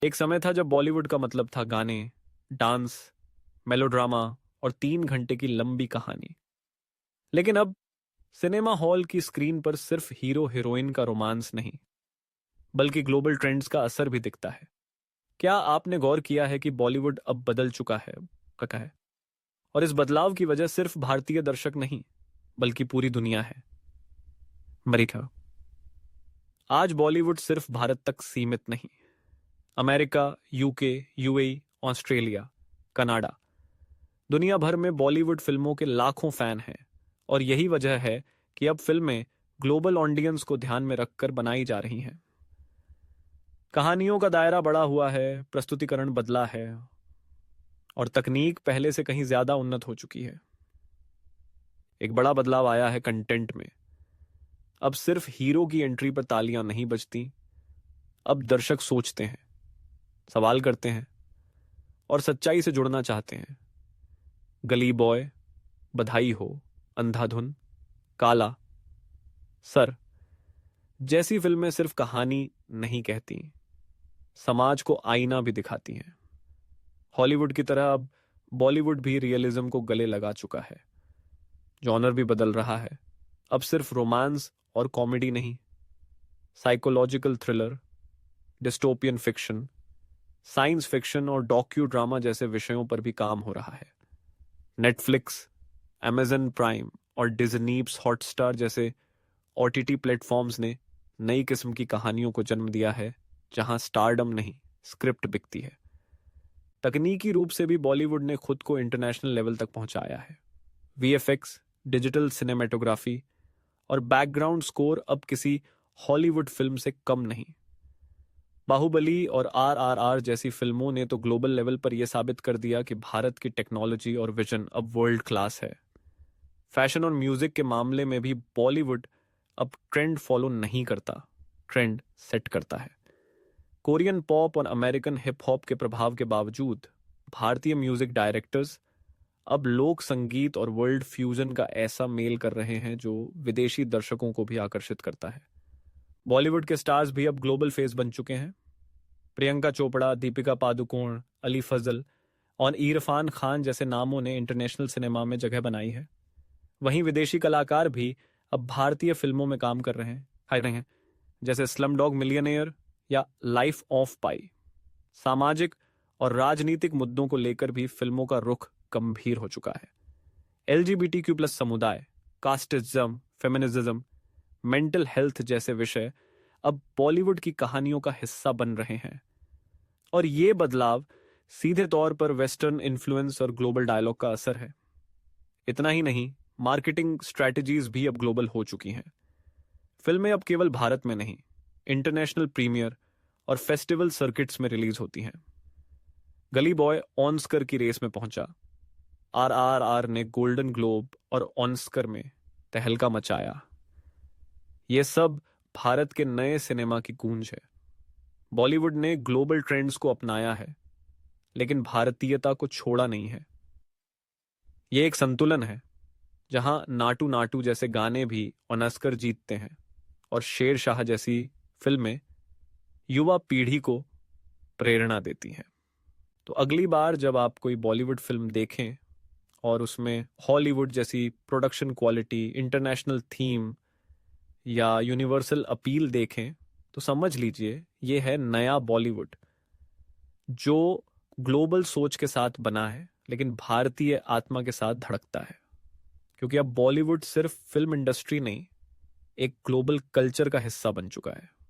एक समय था जब बॉलीवुड का मतलब था गाने, डांस, मेलोड्रामा और 3 घंटे की लंबी कहानी। लेकिन अब सिनेमा हॉल की स्क्रीन पर सिर्फ हीरो हीरोइन का रोमांस नहीं, बल्कि ग्लोबल ट्रेंड्स का असर भी दिखता है। क्या आपने गौर किया है कि बॉलीवुड अब बदल चुका है कका है, और इस बदलाव की वजह सिर्फ भारतीय दर्शक नहीं, बल्कि पूरी दुनिया है। अमेरिका, आज बॉलीवुड सिर्फ भारत तक सीमित नहीं। America, UK, UAE, Australia, Canada, दुनिया भर में बॉलीवुड फिल्मों के लाखों फैन हैं। और यही वजह है कि अब फिल्में ग्लोबल ऑडियंस को ध्यान में रखकर बनाई जा रही हैं। कहानियों का दायरा बड़ा हुआ है, प्रस्तुतिकरण बदला है, और तकनीक पहले से कहीं ज्यादा उन्नत हो चुकी है। एक बड़ा बदलाव आया है कंटेंट में। अब सिर्फ हीरो की एंट्री पर तालियां नहीं बजती। अब दर्शक सोचते हैं, सवाल करते हैं और सच्चाई से जुड़ना चाहते हैं। गली बॉय, बधाई हो, अंधाधुन, काला, सर जैसी फिल्में सिर्फ कहानी नहीं कहती, समाज को आईना भी दिखाती हैं। हॉलीवुड की तरह अब बॉलीवुड भी रियलिज्म को गले लगा चुका है। जॉनर भी बदल रहा है। अब सिर्फ रोमांस और कॉमेडी नहीं, psychological thriller, dystopian fiction, science fiction और डॉक्यू ड्रामा जैसे विषयों पर भी काम हो रहा है। नेटफ्लिक्स, अमेजन प्राइम और डिज्नीप्स हॉटस्टार जैसे ओटीटी प्लेटफॉर्म्स ने नई किस्म की कहानियों को जन्म दिया है, जहां स्टारडम नहीं, स्क्रिप्ट बिकती है। तकनीकी रूप से भी बॉलीवुड ने खुद को इंटरनेशनल लेवल तक पहुंचाया है। वीएफएक्स, डिजिटल सिनेमेटोग्राफी और बैकग्राउंड स्कोर अब किसी हॉलीवुड फिल्म से कम नहीं। बाहुबली और आरआरआर जैसी फिल्मों ने तो ग्लोबल लेवल पर यह साबित कर दिया कि भारत की टेक्नोलॉजी और विजन अब वर्ल्ड क्लास है। फैशन और म्यूजिक के मामले में भी बॉलीवुड अब ट्रेंड फॉलो नहीं करता, ट्रेंड सेट करता है। कोरियन पॉप और अमेरिकन हिप हॉप के प्रभाव के बावजूद भारतीय म्यूजिक डायरेक्टर्स अब लोक संगीत और वर्ल्ड फ्यूजन का ऐसा मेल कर रहे हैं जो विदेशी दर्शकों को भी आकर्षित करता है। बॉलीवुड के स्टार्स भी अब ग्लोबल फेस बन चुके हैं। प्रियंका चोपड़ा, दीपिका पादुकोण, अली फजल और इरफान खान जैसे नामों ने इंटरनेशनल सिनेमा में जगह बनाई है। वहीं विदेशी कलाकार भी अब भारतीय फिल्मों में काम कर रहे हैं, जैसे स्लम डॉग मिलियनेयर या लाइफ ऑफ पाई। सामाजिक और राजनीतिक मुद्दों को लेकर भी फिल्मों का रुख गंभीर हो चुका है। एलजीबीटीक्यू प्लस समुदाय, कास्टिज्म, फेमिनिज्म, मेंटल हेल्थ जैसे विषय अब बॉलीवुड की कहानियों का हिस्सा बन रहे हैं। और ये बदलाव सीधे तौर पर वेस्टर्न इन्फ्लुएंस और ग्लोबल डायलॉग का असर है। इतना ही नहीं, मार्केटिंग स्ट्रैटेजीज भी अब ग्लोबल हो चुकी हैं। फिल्में अब केवल भारत में नहीं, इंटरनेशनल प्रीमियर और फेस्टिवल सर्किट्स में रिलीज होती हैं। गली बॉय ऑस्कर की रेस में पहुंचा। आरआरआर ने गोल्डन ग्लोब और ऑस्कर में तहलका मचाया। यह सब भारत के नए सिनेमा की गूंज है। बॉलीवुड ने ग्लोबल ट्रेंड्स को अपनाया है, लेकिन भारतीयता को छोड़ा नहीं है। यह एक संतुलन है, जहां नाटू नाटू जैसे गाने भी ऑस्कर जीतते हैं और शेरशाह जैसी फिल्में युवा पीढ़ी को प्रेरणा देती हैं। तो अगली बार जब आप कोई बॉलीवुड फिल्म देखें और उसमें हॉलीवुड जैसी प्रोडक्शन क्वालिटी, इंटरनेशनल थीम या यूनिवर्सल अपील देखें, तो समझ लीजिए ये है नया बॉलीवुड, जो ग्लोबल सोच के साथ बना है, लेकिन भारतीय आत्मा के साथ धड़कता है। क्योंकि अब बॉलीवुड सिर्फ फिल्म इंडस्ट्री नहीं, एक ग्लोबल कल्चर का हिस्सा बन चुका है।